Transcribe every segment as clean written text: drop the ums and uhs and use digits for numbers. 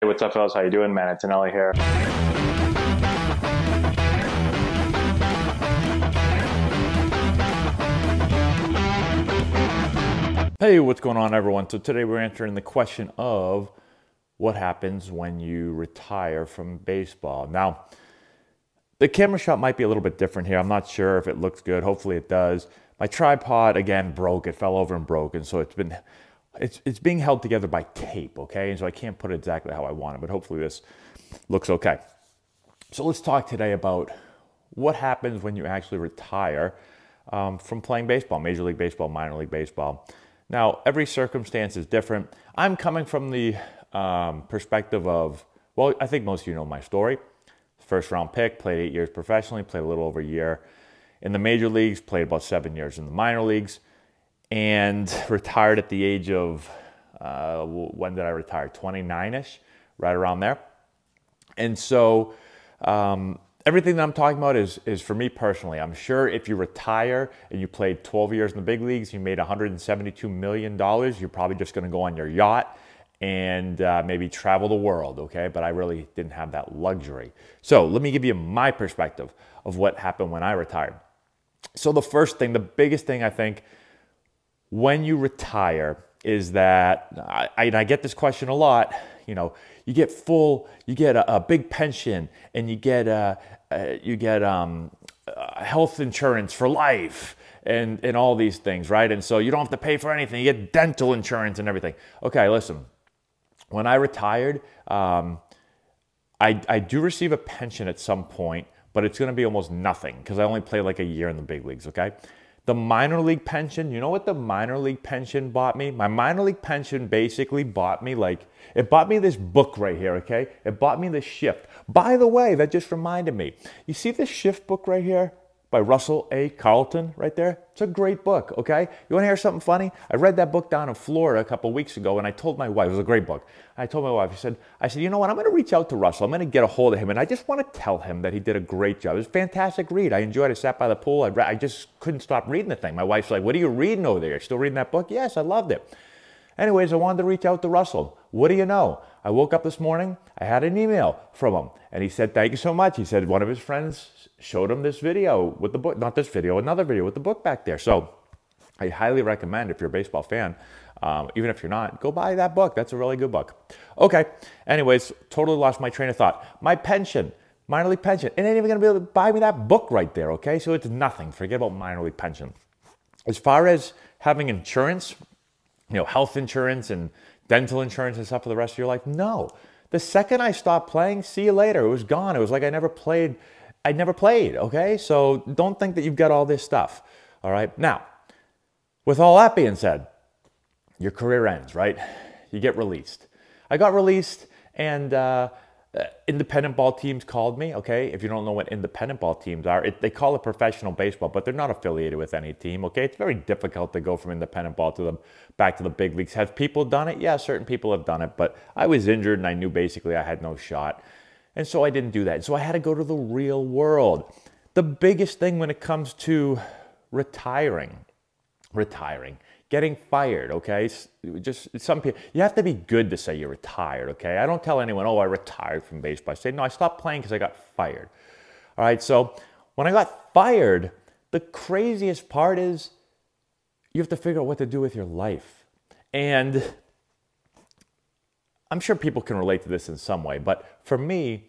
Hey, what's up, fellas? How you doing, man? Antonelli here. Hey, what's going on, everyone? So today we're answering the question of what happens when you retire from baseball. Now, the camera shot might be a little bit different here. I'm not sure if it looks good. Hopefully it does. My tripod, again, broke. It fell over and broke, and so it's being held together by tape, okay? And so I can't put it exactly how I want it, but hopefully this looks okay. So let's talk today about what happens when you actually retire from playing baseball, Major League Baseball, minor league baseball. Now, every circumstance is different. I'm coming from the perspective of, well, I think most of you know my story. First round pick, played 8 years professionally, played a little over a year in the major leagues, played about 7 years in the minor leagues, and retired at the age of, when did I retire? 29-ish, right around there. And so everything that I'm talking about is for me personally. I'm sure if you retire and you played 12 years in the big leagues, you made $172 million, you're probably just going to go on your yacht and maybe travel the world, okay? But I really didn't have that luxury. So let me give you my perspective of what happened when I retired. So the first thing, the biggest thing I think when you retire is that, I get this question a lot, you know, you get a big pension, and you get health insurance for life, and all these things, right? And so you don't have to pay for anything. You get dental insurance and everything. Okay, listen. When I retired, I do receive a pension at some point, but it's going to be almost nothing because I only played like a year in the big leagues, okay? The minor league pension, you know what the minor league pension bought me? My minor league pension basically bought me it bought me this book right here, okay? It bought me the Shift. By the way, that just reminded me. You see this Shift book right here by Russell A. Carlton right there? It's a great book, okay? You want to hear something funny? I read that book down in Florida a couple weeks ago, and I told my wife, it was a great book. I told my wife, I said, you know what? I'm going to reach out to Russell. I'm going to get a hold of him, and I just want to tell him that he did a great job. It was a fantastic read. I enjoyed it. I sat by the pool. I just couldn't stop reading the thing. My wife's like, what are you reading over there? You're still reading that book? Yes, I loved it. Anyways, I wanted to reach out to Russell. What do you know? I woke up this morning, I had an email from him, and he said, thank you so much. He said one of his friends showed him this video with the book, not this video, another video with the book back there. So I highly recommend, if you're a baseball fan, even if you're not, go buy that book. That's a really good book. Okay, anyways, totally lost my train of thought. My pension, minor league pension, it ain't even gonna be able to buy me that book right there, okay? So it's nothing, forget about minor league pension. As far as having insurance, you know, health insurance and dental insurance and stuff for the rest of your life, no. The second I stopped playing, see you later, it was gone. It was like I never played, okay? So don't think that you've got all this stuff, all right? Now, with all that being said, your career ends, right? You get released. I got released, and independent ball teams called me, okay? If you don't know what independent ball teams are, they call it professional baseball, but they're not affiliated with any team, okay? It's very difficult to go from independent ball back to the big leagues. Have people done it? Yeah, certain people have done it, but I was injured, and I knew basically I had no shot, and so I didn't do that. So I had to go to the real world. The biggest thing when it comes to retiring, getting fired, okay? Just some people, you have to be good to say you're retired, okay? I don't tell anyone, oh, I retired from baseball. I say, no, I stopped playing because I got fired. All right, so when I got fired, the craziest part is you have to figure out what to do with your life. And I'm sure people can relate to this in some way, but for me,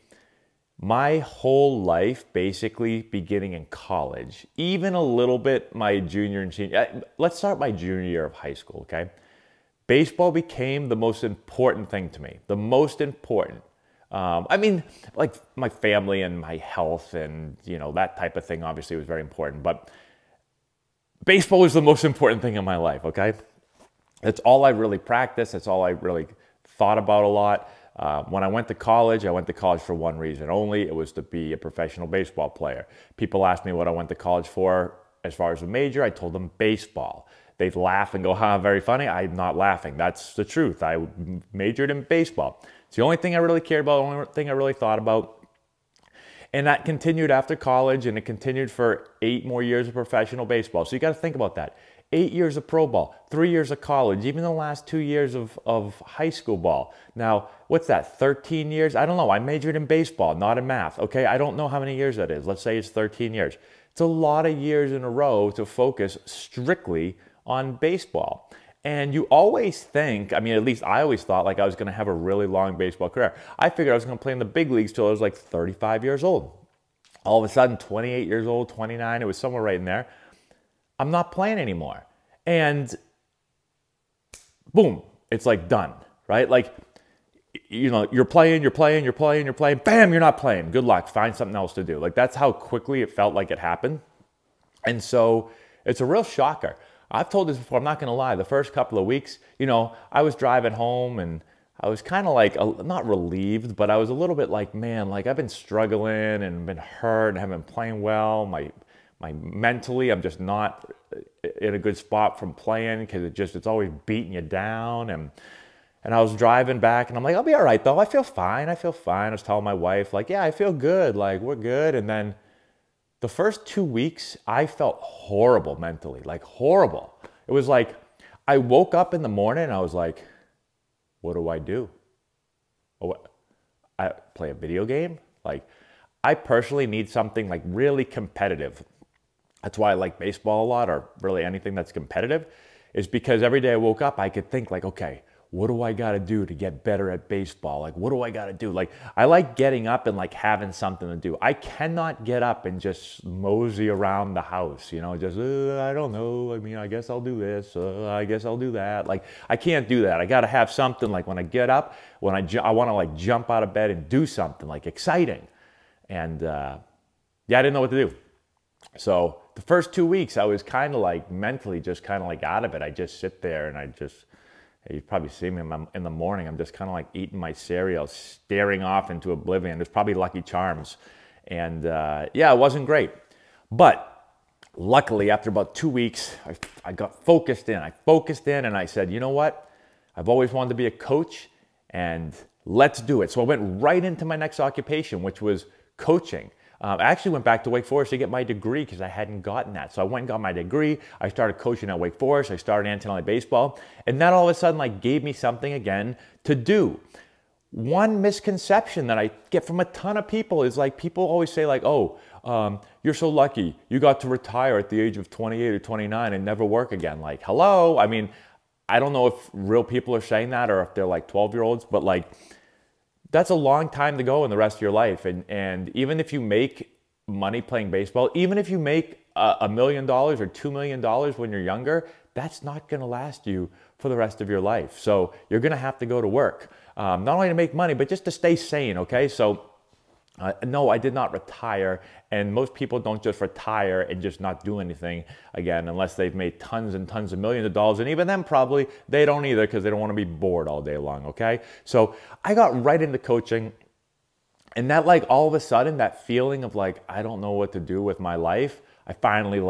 my whole life, basically beginning in college, even a little bit my junior and senior, let's start my junior year of high school, okay? Baseball became the most important thing to me, the most important. I mean, like my family and my health and, you know, that type of thing obviously was very important, but baseball was the most important thing in my life, okay? That's all I really practiced. That's all I really thought about a lot. When I went to college for one reason only. It was to be a professional baseball player. People asked me what I went to college for as far as a major. I told them baseball. They'd laugh and go, huh, very funny. I'm not laughing. That's the truth. I majored in baseball. It's the only thing I really cared about, the only thing I really thought about. And that continued after college, and it continued for 8 more years of professional baseball. So you got to think about that. 8 years of pro ball, 3 years of college, even the last 2 years of high school ball. Now, what's that, 13 years? I don't know. I majored in baseball, not in math, okay? I don't know how many years that is. Let's say it's 13 years. It's a lot of years in a row to focus strictly on baseball. And you always think, I mean, at least I always thought like I was going to have a really long baseball career. I figured I was going to play in the big leagues till I was like 35 years old. All of a sudden, 28 years old, 29, it was somewhere right in there. I'm not playing anymore. And boom, it's like done, right? Like, you know, you're playing, bam, you're not playing. Good luck, find something else to do. Like, that's how quickly it felt like it happened. And so it's a real shocker. I've told this before, I'm not gonna lie, the first couple of weeks, you know, I was driving home and I was kind of like, not relieved, but I was a little bit like, man, like I've been struggling and been hurt and haven't been playing well. My mentally, I'm just not in a good spot from playing because it's always beating you down. And I was driving back and I'm like, I'll be all right though. I feel fine. I was telling my wife like, yeah, I feel good. Like we're good. And then the first 2 weeks, I felt horrible mentally, like horrible. It was like, I woke up in the morning and I was like, what do I do? Oh, I play a video game? Like, I personally need something like really competitive. That's why I like baseball a lot, or really anything that's competitive, is because every day I woke up, I could think like, okay, what do I got to do to get better at baseball? Like, what do I got to do? Like, I like getting up and like having something to do. I cannot get up and just mosey around the house, you know, just, I don't know. I mean, I guess I'll do this. I guess I'll do that. Like, I can't do that. I got to have something like when I get up, when I want to like jump out of bed and do something like exciting. And yeah, I didn't know what to do. So the first 2 weeks, I was kind of like mentally just kind of like out of it. I just sit there and you probably see me in the morning. I'm just kind of like eating my cereal, staring off into oblivion. There's probably Lucky Charms. And yeah, it wasn't great. But luckily, after about 2 weeks, I got focused in. I focused in and I said, you know what? I've always wanted to be a coach and let's do it. So I went right into my next occupation, which was coaching. I actually went back to Wake Forest to get my degree because I hadn't gotten that. So I went and got my degree. I started coaching at Wake Forest. I started Antonelli baseball. And that all of a sudden like gave me something again to do. One misconception that I get from a ton of people is like, people always say like, oh, you're so lucky. You got to retire at the age of 28 or 29 and never work again. Like, hello? I mean, I don't know if real people are saying that or if they're like 12-year-olds, but like, that's a long time to go in the rest of your life. And even if you make money playing baseball, even if you make $1 million or $2 million when you're younger, that's not going to last you for the rest of your life. So you're going to have to go to work, not only to make money, but just to stay sane, okay? So no, I did not retire. And most people don't just retire and just not do anything again, unless they've made tons and tons of millions of dollars. And even then, probably they don't either because they don't want to be bored all day long, okay? So I got right into coaching. And that like all of a sudden, that feeling of like, I don't know what to do with my life, I finally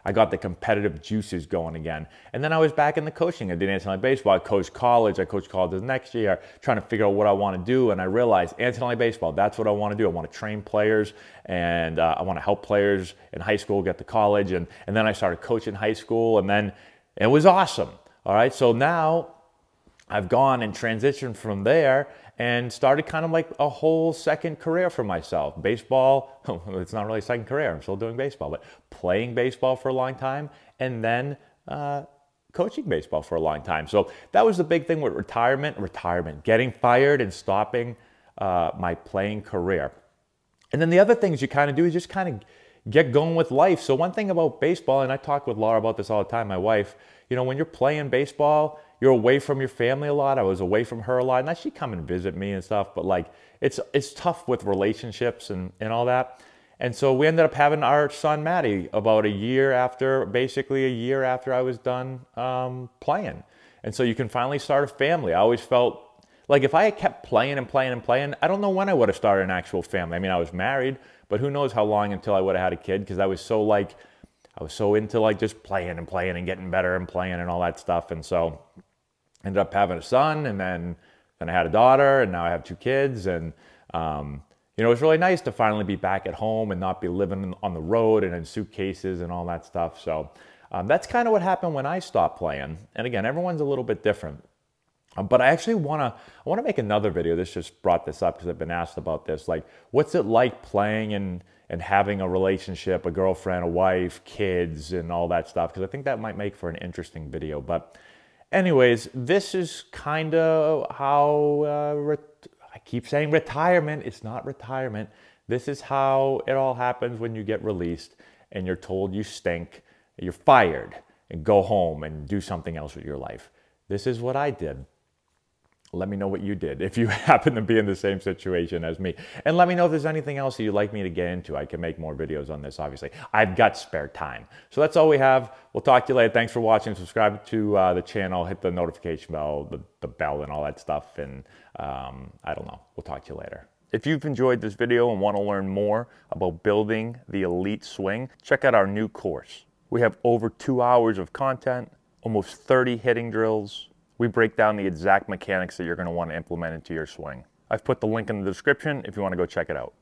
I got the competitive juices going again. And then I was back in the coaching. I did Antonelli baseball. I coached college the next year, trying to figure out what I want to do. And I realized Antonelli baseball, that's what I want to do. I want to train players and I want to help players in high school get to college. And then I started coaching high school and then it was awesome. All right. So now I've gone and transitioned from there and started kind of like a whole second career for myself. Baseball, it's not really a second career. I'm still doing baseball, but playing baseball for a long time and then coaching baseball for a long time. So that was the big thing with retirement, getting fired and stopping my playing career. And then the other things you kind of do is just kind of get going with life. So one thing about baseball, and I talk with Laura about this all the time, my wife, you know, when you're playing baseball, you're away from your family a lot. I was away from her a lot. Now she'd come and visit me and stuff, but like it's tough with relationships and all that. And so we ended up having our son Maddie about basically a year after I was done playing. And so you can finally start a family. I always felt like if I had kept playing and playing and playing, I don't know when I would have started an actual family. I mean, I was married, but who knows how long until I would have had a kid, because I was so into like just playing and playing and getting better and playing and all that stuff. And so ended up having a son, and then I had a daughter, and now I have 2 kids. And, you know, it was really nice to finally be back at home and not be living on the road and in suitcases and all that stuff. So That's kind of what happened when I stopped playing. And again, everyone's a little bit different. But I actually want to make another video. This just brought this up because I've been asked about this. Like, what's it like playing and having a relationship, a girlfriend, a wife, kids, and all that stuff? Because I think that might make for an interesting video. But anyways, this is kind of how, I keep saying retirement. It's not retirement. This is how it all happens when you get released and you're told you stink, you're fired, and go home and do something else with your life. This is what I did. Let me know what you did if you happen to be in the same situation as me. And let me know if there's anything else that you'd like me to get into. I can make more videos on this, obviously. I've got spare time. So that's all we have. We'll talk to you later. Thanks for watching. Subscribe to the channel. Hit the notification bell, the bell and all that stuff. And I don't know. We'll talk to you later. If you've enjoyed this video and want to learn more about building the elite swing, check out our new course. We have over 2 hours of content, almost 30 hitting drills. We break down the exact mechanics that you're going to want to implement into your swing. I've put the link in the description if you want to go check it out.